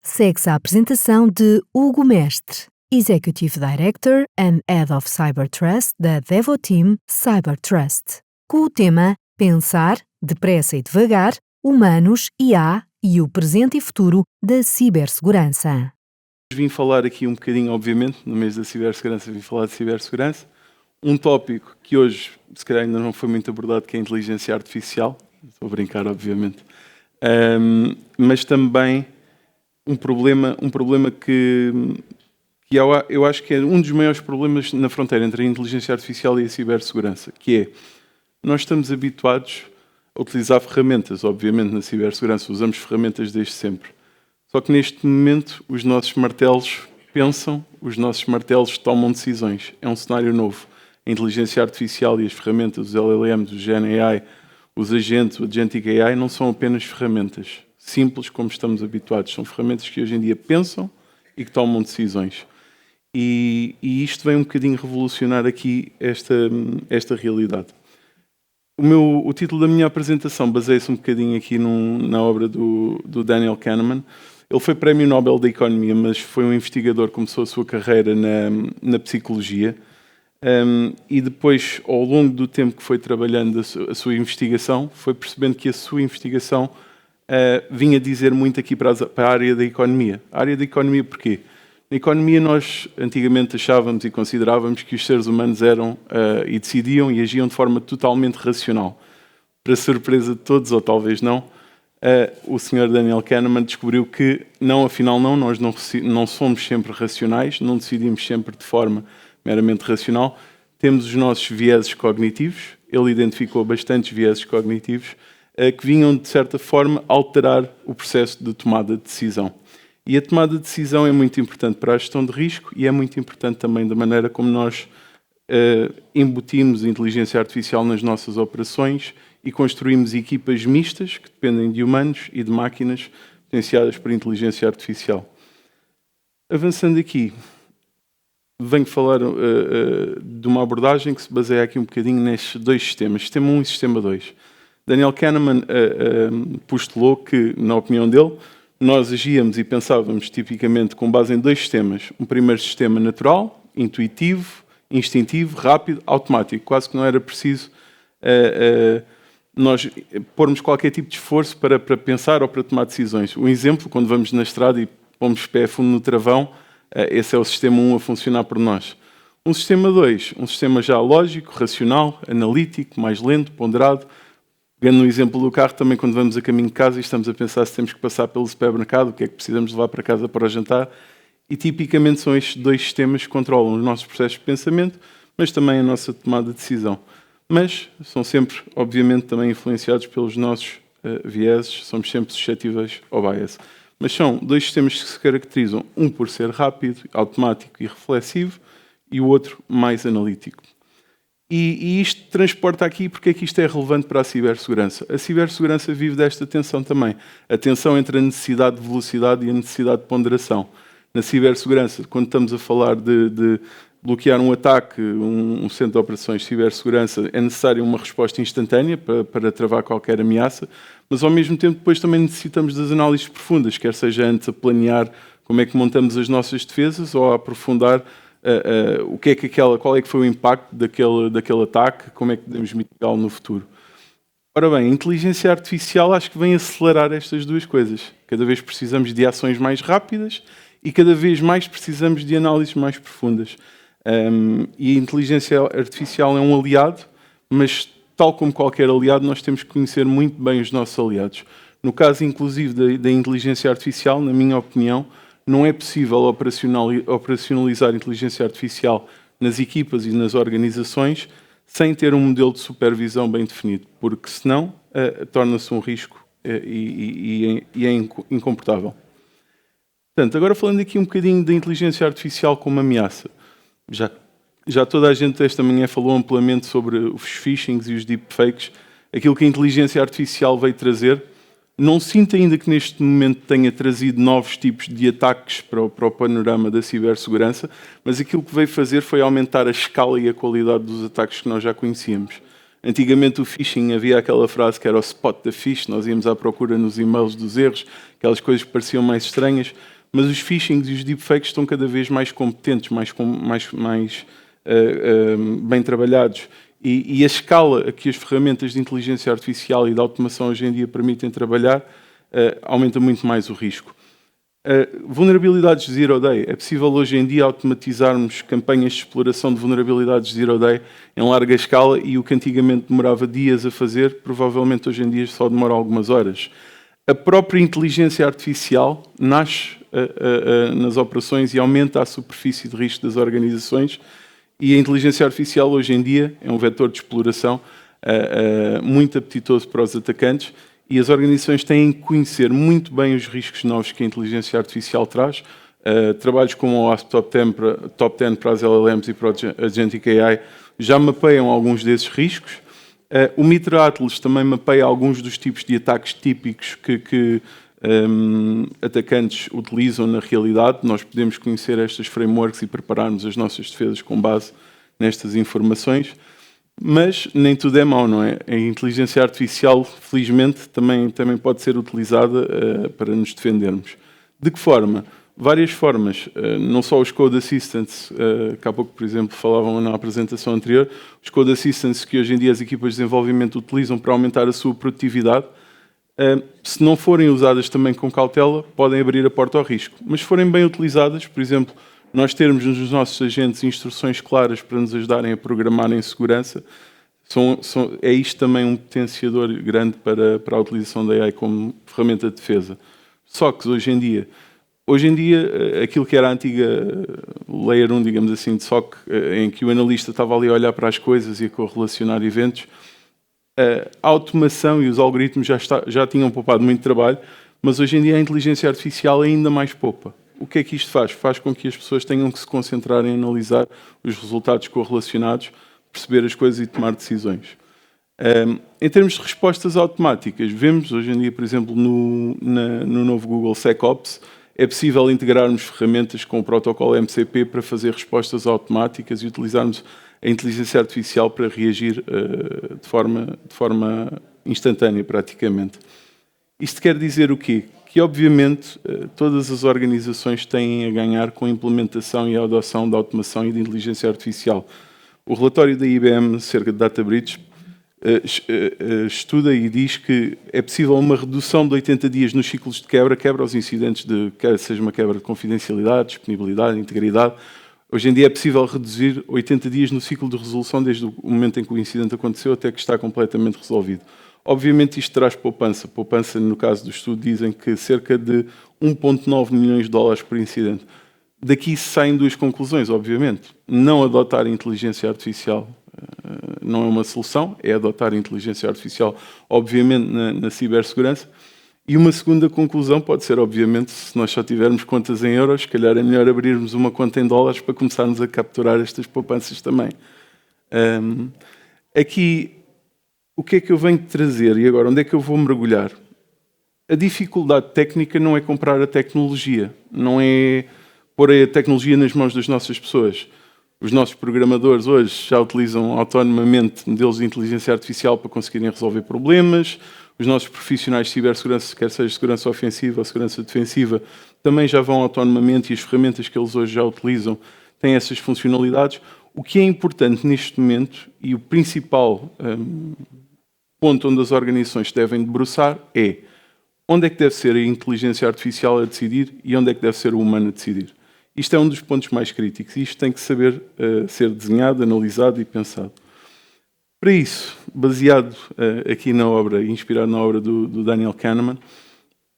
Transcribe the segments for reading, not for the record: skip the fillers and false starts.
Segue-se a apresentação de Hugo Mestre, Executive Director and Head of Cyber Trust da Devoteam Cyber Trust, com o tema Pensar, depressa e devagar, humanos, IA e o presente e futuro da cibersegurança. Vim falar aqui um bocadinho, obviamente, no mês da cibersegurança, vim falar de cibersegurança. Um tópico que hoje, se calhar, ainda não foi muito abordado, que é a inteligência artificial. Estou a brincar, obviamente. Mas também um problema que eu acho que é um dos maiores problemas na fronteira entre a inteligência artificial e a cibersegurança, que é, nós estamos habituados a utilizar ferramentas, obviamente, na cibersegurança, usamos ferramentas desde sempre. Só que neste momento os nossos martelos pensam, os nossos martelos tomam decisões. É um cenário novo. A inteligência artificial e as ferramentas, os LLMs, o GenAI, os agentes, o Agentic AI, não são apenas ferramentas simples como estamos habituados. São ferramentas que hoje em dia pensam e que tomam decisões. E isto vem um bocadinho revolucionar aqui esta realidade. O título da minha apresentação baseia-se um bocadinho aqui na obra do Daniel Kahneman. Ele foi Prémio Nobel da Economia, mas foi um investigador que começou a sua carreira na psicologia. E depois, ao longo do tempo que foi trabalhando a sua investigação, foi percebendo que a sua investigação vinha dizer muito aqui para a área da economia. A área da economia porquê? Na economia nós antigamente achávamos e considerávamos que os seres humanos eram e decidiam e agiam de forma totalmente racional. Para surpresa de todos, ou talvez não, o Sr. Daniel Kahneman descobriu que não, afinal nós não somos sempre racionais, não decidimos sempre de forma meramente racional, temos os nossos vieses cognitivos. Ele identificou bastantes vieses cognitivos que vinham, de certa forma, alterar o processo de tomada de decisão. E a tomada de decisão é muito importante para a gestão de risco e é muito importante também da maneira como nós embutimos a inteligência artificial nas nossas operações e construímos equipas mistas que dependem de humanos e de máquinas potenciadas por inteligência artificial. Avançando aqui, venho falar de uma abordagem que se baseia aqui um bocadinho nestes dois sistemas, Sistema 1 e Sistema 2. Daniel Kahneman postulou que, na opinião dele, nós agíamos e pensávamos tipicamente com base em dois sistemas. Um primeiro sistema natural, intuitivo, instintivo, rápido, automático. Quase que não era preciso nós pormos qualquer tipo de esforço para pensar ou para tomar decisões. Um exemplo, quando vamos na estrada e pomos pé fundo no travão, esse é o sistema 1 a funcionar por nós. Um sistema 2, um sistema já lógico, racional, analítico, mais lento, ponderado. Pegando no exemplo do carro, também quando vamos a caminho de casa e estamos a pensar se temos que passar pelo supermercado, o que é que precisamos levar para casa para o jantar. E tipicamente são estes dois sistemas que controlam os nossos processos de pensamento, mas também a nossa tomada de decisão. Mas são sempre, obviamente, também influenciados pelos nossos vieses, somos sempre suscetíveis ao bias. Mas são dois sistemas que se caracterizam, um por ser rápido, automático e reflexivo, e o outro mais analítico. E isto transporta aqui porque é que isto é relevante para a cibersegurança. A cibersegurança vive desta tensão também. A tensão entre a necessidade de velocidade e a necessidade de ponderação. Na cibersegurança, quando estamos a falar de bloquear um ataque, um centro de operações de cibersegurança, é necessária uma resposta instantânea para travar qualquer ameaça, mas ao mesmo tempo depois também necessitamos das análises profundas, quer seja antes a planear como é que montamos as nossas defesas ou a aprofundar qual é que foi o impacto daquele ataque, como é que podemos mitigá-lo no futuro. Ora bem, a inteligência artificial acho que vem acelerar estas duas coisas. Cada vez precisamos de ações mais rápidas e cada vez mais precisamos de análises mais profundas. E a inteligência artificial é um aliado, mas tal como qualquer aliado, nós temos que conhecer muito bem os nossos aliados. No caso, inclusive, da inteligência artificial, na minha opinião, não é possível operacionalizar a inteligência artificial nas equipas e nas organizações sem ter um modelo de supervisão bem definido, porque senão torna-se um risco e é incomportável. Portanto, agora falando aqui um bocadinho da inteligência artificial como ameaça. Já toda a gente esta manhã falou amplamente sobre os phishings e os deepfakes, aquilo que a inteligência artificial veio trazer. Não sinto ainda que neste momento tenha trazido novos tipos de ataques para o panorama da cibersegurança, mas aquilo que veio fazer foi aumentar a escala e a qualidade dos ataques que nós já conhecíamos. Antigamente o phishing havia aquela frase que era o spot the fish, nós íamos à procura nos e-mails dos erros, aquelas coisas que pareciam mais estranhas, mas os phishings e os deepfakes estão cada vez mais competentes, mais bem trabalhados. E a escala a que as ferramentas de inteligência artificial e de automação hoje em dia permitem trabalhar aumenta muito mais o risco. Vulnerabilidades Zero Day. É possível hoje em dia automatizarmos campanhas de exploração de vulnerabilidades Zero Day em larga escala e o que antigamente demorava dias a fazer, provavelmente hoje em dia só demora algumas horas. A própria inteligência artificial nasce nas operações e aumenta a superfície de risco das organizações e a inteligência artificial hoje em dia é um vetor de exploração muito apetitoso para os atacantes. E as organizações têm que conhecer muito bem os riscos novos que a inteligência artificial traz. Trabalhos como o OWASP Top 10 para as LLMs e para o Agentic AI já mapeiam alguns desses riscos. O Mitra Atlas também mapeia alguns dos tipos de ataques típicos que atacantes utilizam na realidade. Nós podemos conhecer estas frameworks e prepararmos as nossas defesas com base nestas informações. Mas nem tudo é mau, não é? A inteligência artificial, felizmente, também pode ser utilizada para nos defendermos. De que forma? Várias formas. Não só os Code Assistants, que há pouco, por exemplo, falavam na apresentação anterior, os Code Assistants que hoje em dia as equipas de desenvolvimento utilizam para aumentar a sua produtividade, se não forem usadas também com cautela, podem abrir a porta ao risco. Mas se forem bem utilizadas, por exemplo, nós termos nos nossos agentes instruções claras para nos ajudarem a programar em segurança, é isto também um potenciador grande para a utilização da AI como ferramenta de defesa. Só que hoje em dia, aquilo que era a antiga Layer 1, digamos assim, de SOC, em que o analista estava ali a olhar para as coisas e a correlacionar eventos, a automação e os algoritmos já tinham poupado muito trabalho, mas hoje em dia a inteligência artificial ainda mais poupa. O que é que isto faz? Faz com que as pessoas tenham que se concentrar em analisar os resultados correlacionados, perceber as coisas e tomar decisões. Em termos de respostas automáticas, vemos hoje em dia, por exemplo, no novo Google SecOps, é possível integrarmos ferramentas com o protocolo MCP para fazer respostas automáticas e utilizarmos a inteligência artificial para reagir de forma instantânea, praticamente. Isto quer dizer o quê? Que, obviamente, todas as organizações têm a ganhar com a implementação e a adoção da automação e da inteligência artificial. O relatório da IBM acerca de Data Breach estuda e diz que é possível uma redução de 80 dias nos ciclos de quebra aos incidentes, seja uma quebra de confidencialidade, disponibilidade, integridade. Hoje em dia é possível reduzir 80 dias no ciclo de resolução desde o momento em que o incidente aconteceu até que está completamente resolvido. Obviamente isto traz poupança. Poupança, no caso do estudo, dizem que cerca de 1,9 milhões de dólares por incidente. Daqui saem duas conclusões, obviamente. Não adotar a inteligência artificial não é uma solução, é adotar a inteligência artificial, obviamente, na cibersegurança. E uma segunda conclusão pode ser, obviamente, se nós só tivermos contas em euros, se calhar é melhor abrirmos uma conta em dólares para começarmos a capturar estas poupanças também. Aqui, o que é que eu venho trazer e agora onde é que eu vou mergulhar? A dificuldade técnica não é comprar a tecnologia, não é pôr a tecnologia nas mãos das nossas pessoas. Os nossos programadores hoje já utilizam autonomamente modelos de inteligência artificial para conseguirem resolver problemas. Os nossos profissionais de cibersegurança, quer seja segurança ofensiva ou segurança defensiva, também já vão autonomamente e as ferramentas que eles hoje já utilizam têm essas funcionalidades. O que é importante neste momento e o principal ponto onde as organizações devem debruçar é onde é que deve ser a inteligência artificial a decidir e onde é que deve ser o humano a decidir. Isto é um dos pontos mais críticos e isto tem que saber ser desenhado, analisado e pensado. Para isso, baseado aqui na obra, inspirado na obra do Daniel Kahneman,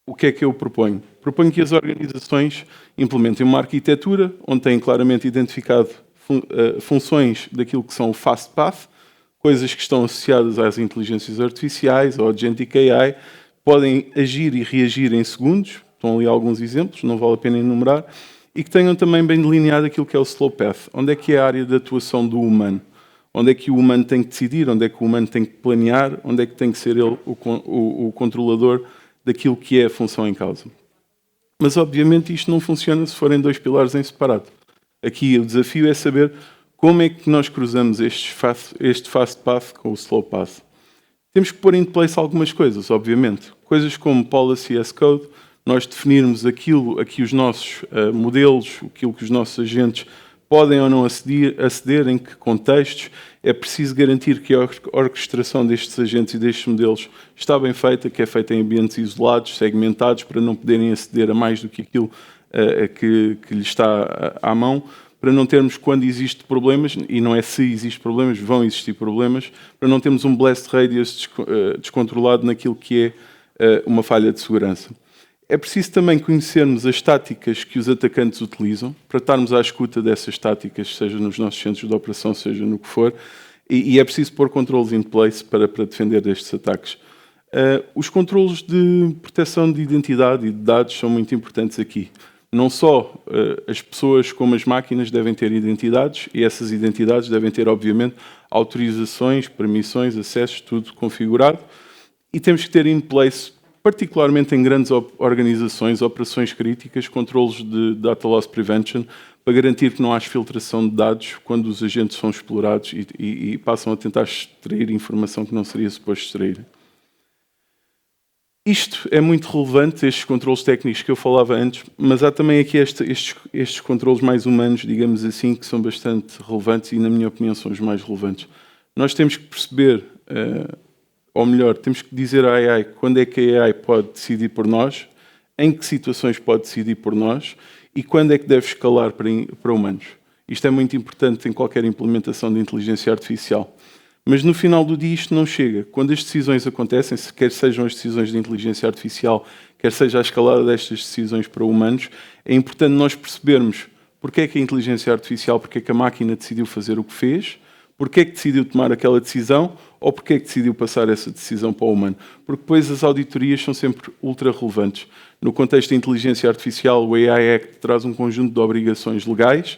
o que é que eu proponho? Proponho que as organizações implementem uma arquitetura onde têm claramente identificado funções daquilo que são o fast path, coisas que estão associadas às inteligências artificiais, ao Agentic AI, podem agir e reagir em segundos, estão ali alguns exemplos, não vale a pena enumerar, e que tenham também bem delineado aquilo que é o slow path, onde é que é a área de atuação do humano, onde é que o humano tem que decidir, onde é que o humano tem que planear, onde é que tem que ser ele o controlador daquilo que é a função em causa. Mas, obviamente, isto não funciona se forem dois pilares em separado. Aqui o desafio é saber Como é que nós cruzamos este fast path com o slow path? Temos que pôr em place algumas coisas, obviamente. Coisas como policy as code, nós definirmos aquilo a que os nossos modelos, aquilo que os nossos agentes podem ou não aceder, em que contextos. É preciso garantir que a orquestração destes agentes e destes modelos está bem feita, que é feita em ambientes isolados, segmentados, para não poderem aceder a mais do que aquilo que lhes está à mão, para não termos, quando existem problemas, e não é se existem problemas, vão existir problemas, para não termos um blast radius descontrolado naquilo que é uma falha de segurança. É preciso também conhecermos as táticas que os atacantes utilizam, para estarmos à escuta dessas táticas, seja nos nossos centros de operação, seja no que for, e é preciso pôr controles in place para defender destes ataques. Os controles de proteção de identidade e de dados são muito importantes aqui. Não só as pessoas como as máquinas devem ter identidades, e essas identidades devem ter, obviamente, autorizações, permissões, acessos, tudo configurado, e temos que ter in place, particularmente em grandes organizações, operações críticas, controles de data loss prevention, para garantir que não haja filtração de dados quando os agentes são explorados e passam a tentar extrair informação que não seria suposto extrair. Isto é muito relevante, estes controles técnicos que eu falava antes, mas há também aqui estes controles mais humanos, digamos assim, que são bastante relevantes e, na minha opinião, são os mais relevantes. Nós temos que perceber, ou melhor, temos que dizer à AI quando é que a AI pode decidir por nós, em que situações pode decidir por nós e quando é que deve escalar para humanos. Isto é muito importante em qualquer implementação de inteligência artificial. Mas no final do dia isto não chega. Quando as decisões acontecem, quer sejam as decisões de inteligência artificial, quer seja a escalada destas decisões para humanos, é importante nós percebermos porque é que a inteligência artificial, porque é que a máquina decidiu fazer o que fez, porque é que decidiu tomar aquela decisão ou porque é que decidiu passar essa decisão para o humano. Porque depois as auditorias são sempre ultra relevantes. No contexto da inteligência artificial, o AI Act traz um conjunto de obrigações legais.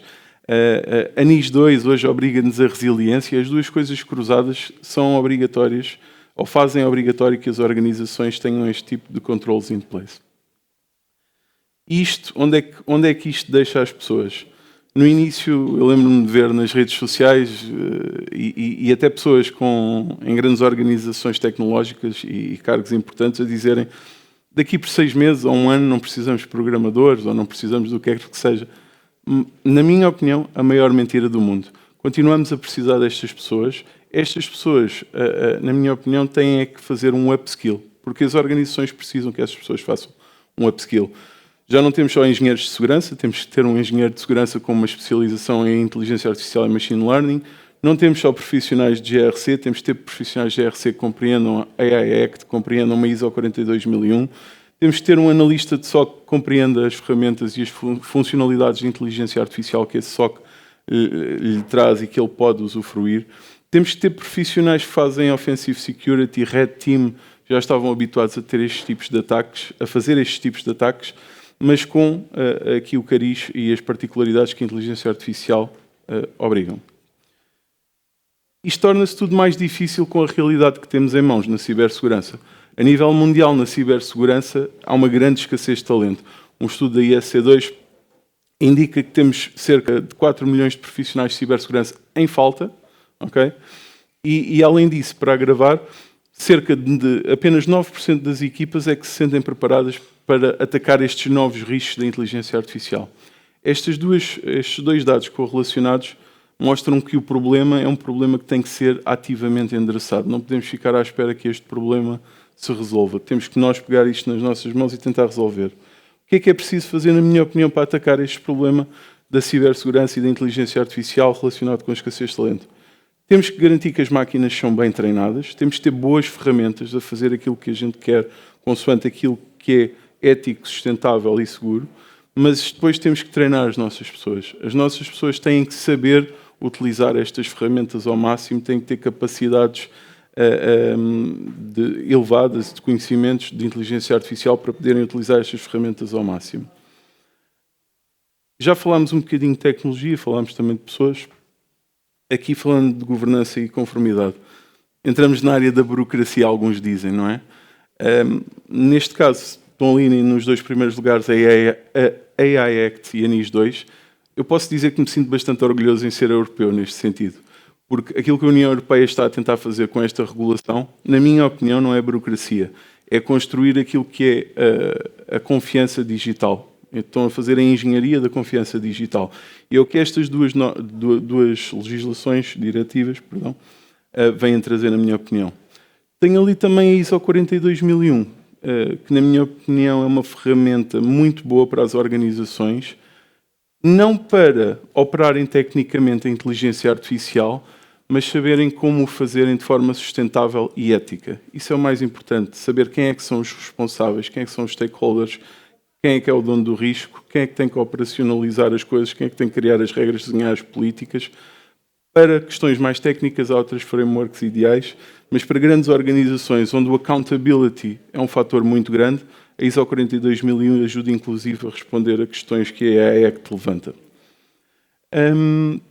A NIS 2 hoje obriga-nos a resiliência e as duas coisas cruzadas são obrigatórias ou fazem obrigatório que as organizações tenham este tipo de controls in place. Isto, onde é que isto deixa as pessoas? No início, eu lembro-me de ver nas redes sociais e até pessoas em grandes organizações tecnológicas e cargos importantes a dizerem daqui por 6 meses ou 1 ano não precisamos de programadores ou não precisamos do que quer que seja. Na minha opinião, a maior mentira do mundo. Continuamos a precisar destas pessoas. Estas pessoas, na minha opinião, têm que fazer um upskill, porque as organizações precisam que essas pessoas façam um upskill. Já não temos só engenheiros de segurança, temos que ter um engenheiro de segurança com uma especialização em inteligência artificial e machine learning. Não temos só profissionais de GRC, temos que ter profissionais de GRC que compreendam a AI Act, compreendam uma ISO 42001. Temos que ter um analista de SOC que compreenda as ferramentas e as funcionalidades de inteligência artificial que esse SOC lhe traz e que ele pode usufruir. Temos que ter profissionais que fazem Offensive Security, Red Team, já estavam habituados a ter estes tipos de ataques, a fazer estes tipos de ataques, mas com aqui o cariz e as particularidades que a inteligência artificial obrigam. Isto torna-se tudo mais difícil com a realidade que temos em mãos na cibersegurança. A nível mundial, na cibersegurança, há uma grande escassez de talento. Um estudo da ISC2 indica que temos cerca de 4 milhões de profissionais de cibersegurança em falta, okay? E além disso, para agravar, cerca de apenas 9% das equipas é que se sentem preparadas para atacar estes novos riscos da inteligência artificial. Estes dois dados correlacionados mostram que o problema é um problema que tem que ser ativamente endereçado. Não podemos ficar à espera que este problema se resolva. Temos que nós pegar isto nas nossas mãos e tentar resolver. O que é preciso fazer, na minha opinião, para atacar este problema da cibersegurança e da inteligência artificial relacionado com a escassez de talento? Temos que garantir que as máquinas são bem treinadas, temos que ter boas ferramentas a fazer aquilo que a gente quer, consoante aquilo que é ético, sustentável e seguro, mas depois temos que treinar as nossas pessoas. As nossas pessoas têm que saber utilizar estas ferramentas ao máximo, têm que ter capacidades elevadas de conhecimentos de inteligência artificial para poderem utilizar estas ferramentas ao máximo. Já falámos um bocadinho de tecnologia, falámos também de pessoas. Aqui falando de governança e conformidade. Entramos na área da burocracia, alguns dizem, não é? Neste caso, estão ali nos 2 primeiros lugares a AI Act e a NIS 2. eu posso dizer que me sinto bastante orgulhoso em ser europeu neste sentido, porque aquilo que a União Europeia está a tentar fazer com esta regulação, na minha opinião, não é burocracia, é construir aquilo que é a confiança digital. Estão a fazer a engenharia da confiança digital. E é o que estas duas legislações, diretivas, vêm trazer, na minha opinião. Tenho ali também a ISO 42001, que, na minha opinião, é uma ferramenta muito boa para as organizações, não para operarem tecnicamente a inteligência artificial, mas saberem como o fazerem de forma sustentável e ética. Isso é o mais importante, saber quem é que são os responsáveis, quem é que são os stakeholders, quem é que é o dono do risco, quem é que tem que operacionalizar as coisas, quem é que tem que criar as regras, desenhar as políticas. Para questões mais técnicas, há outras frameworks ideais, mas para grandes organizações onde o accountability é um fator muito grande, a ISO 42001 ajuda inclusive a responder a questões que a AI Act levanta.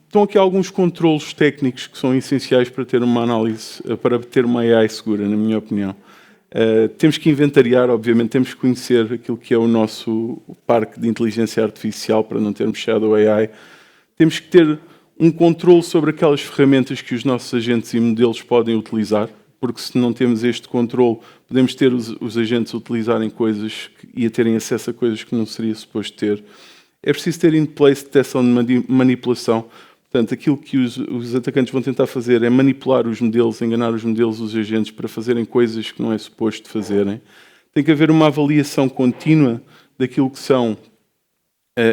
Estão aqui alguns controlos técnicos que são essenciais para ter uma análise, para ter uma AI segura, na minha opinião. Temos que inventariar, obviamente, temos que conhecer aquilo que é o nosso parque de inteligência artificial para não termos shadow AI. Temos que ter um controle sobre aquelas ferramentas que os nossos agentes e modelos podem utilizar, porque se não temos este controle, podemos ter os agentes a utilizarem coisas e a terem acesso a coisas que não seria suposto ter. É preciso ter in place detecção de manipulação. Portanto, aquilo que os atacantes vão tentar fazer é manipular os modelos, enganar os modelos, os agentes, para fazerem coisas que não é suposto fazerem. Tem que haver uma avaliação contínua daquilo que são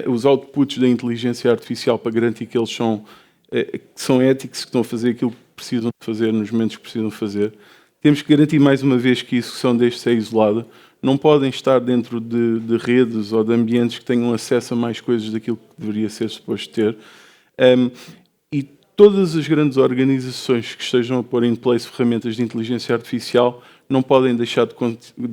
os outputs da inteligência artificial para garantir que eles são éticos, que estão a fazer aquilo que precisam de fazer nos momentos que precisam fazer. Temos que garantir, mais uma vez, que a execução deste é isolada. Não podem estar dentro de redes ou de ambientes que tenham acesso a mais coisas daquilo que deveria ser suposto ter. E todas as grandes organizações que estejam a pôr em place ferramentas de inteligência artificial não podem deixar de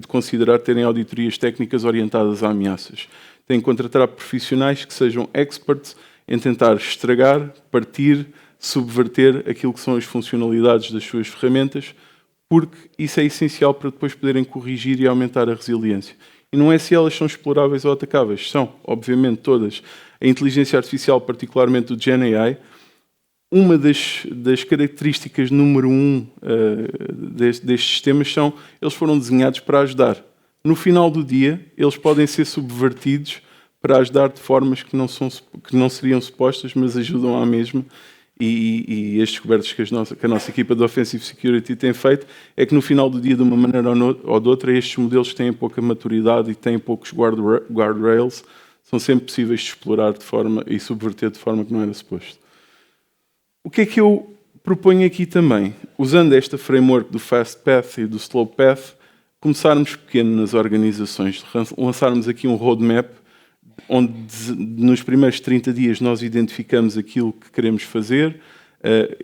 considerar terem auditorias técnicas orientadas a ameaças. Têm que contratar profissionais que sejam experts em tentar estragar, partir, subverter aquilo que são as funcionalidades das suas ferramentas, porque isso é essencial para depois poderem corrigir e aumentar a resiliência. E não é se elas são exploráveis ou atacáveis. São, obviamente, todas. A inteligência artificial, particularmente o GenAI, uma das características número 1 destes sistemas são eles foram desenhados para ajudar. No final do dia, eles podem ser subvertidos para ajudar de formas que não seriam supostas, mas ajudam à mesma. E as descobertas que a nossa equipa de Offensive Security tem feito é que no final do dia, de uma maneira ou de outra, estes modelos têm pouca maturidade e têm poucos guardrails, são sempre possíveis de explorar e subverter de forma que não era suposto. O que é que eu proponho aqui também? Usando esta framework do Fast Path e do Slow Path, começarmos pequeno nas organizações, lançarmos aqui um roadmap onde nos primeiros 30 dias nós identificamos aquilo que queremos fazer,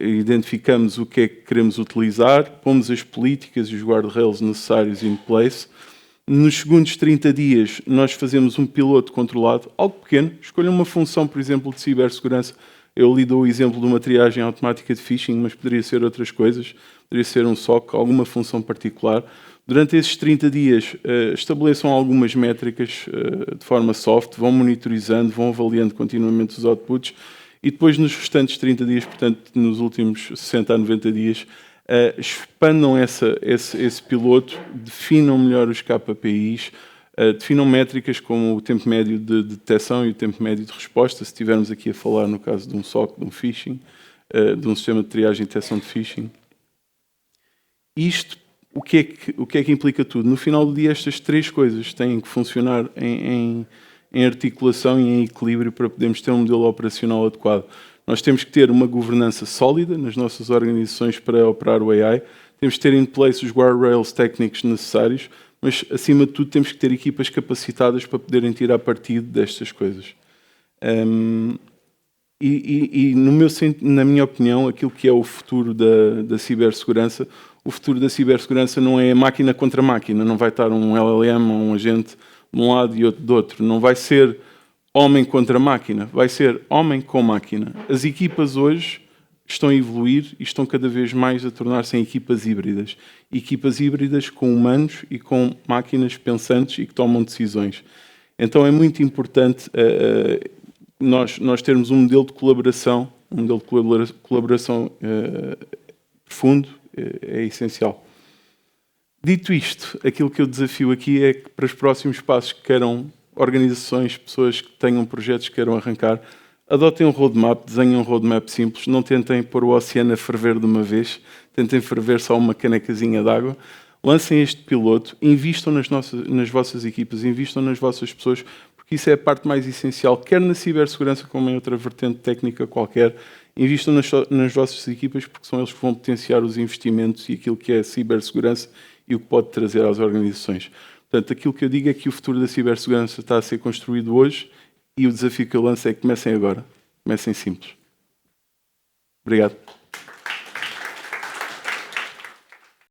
identificamos o que é que queremos utilizar, pomos as políticas e os guardrails necessários in place. Nos segundos 30 dias nós fazemos um piloto controlado, algo pequeno, escolha uma função, por exemplo, de cibersegurança. Eu lhe dou o exemplo de uma triagem automática de phishing, mas poderia ser outras coisas, poderia ser um SOC, alguma função particular. Durante esses 30 dias, estabeleçam algumas métricas de forma soft, vão monitorizando, vão avaliando continuamente os outputs e depois, nos restantes 30 dias, portanto, nos últimos 60 a 90 dias, expandam esse piloto, definam melhor os KPIs, definam métricas como o tempo médio de detecção e o tempo médio de resposta, se estivermos aqui a falar no caso de um SOC, de um phishing, de um sistema de triagem e detecção de phishing. Isto, o que é que implica tudo? No final do dia, estas três coisas têm que funcionar em articulação e em equilíbrio para podermos ter um modelo operacional adequado. Nós temos que ter uma governança sólida nas nossas organizações para operar o AI, temos que ter in place os guardrails técnicos necessários, mas, acima de tudo, temos que ter equipas capacitadas para poderem tirar partido destas coisas. Na minha opinião, aquilo que é o futuro da cibersegurança, o futuro da cibersegurança não é máquina contra máquina, não vai estar um LLM ou um agente de um lado e outro do outro, não vai ser homem contra máquina, vai ser homem com máquina. As equipas hoje estão a evoluir e estão cada vez mais a tornar-se em equipas híbridas. Equipas híbridas com humanos e com máquinas pensantes e que tomam decisões. Então é muito importante nós termos um modelo de colaboração, profundo, é essencial. Dito isto, aquilo que eu desafio aqui é que para os próximos passos que queiram organizações, pessoas que tenham projetos que queiram arrancar, adotem um roadmap, desenhem um roadmap simples, não tentem pôr o oceano a ferver de uma vez, tentem ferver só uma canecazinha de água, lancem este piloto, invistam nas vossas equipas, invistam nas vossas pessoas, porque isso é a parte mais essencial, quer na cibersegurança como em outra vertente técnica qualquer, invistam nas vossas equipas porque são eles que vão potenciar os investimentos e aquilo que é a cibersegurança e o que pode trazer às organizações. Portanto, aquilo que eu digo é que o futuro da cibersegurança está a ser construído hoje e o desafio que eu lanço é que comecem agora. Comecem simples. Obrigado.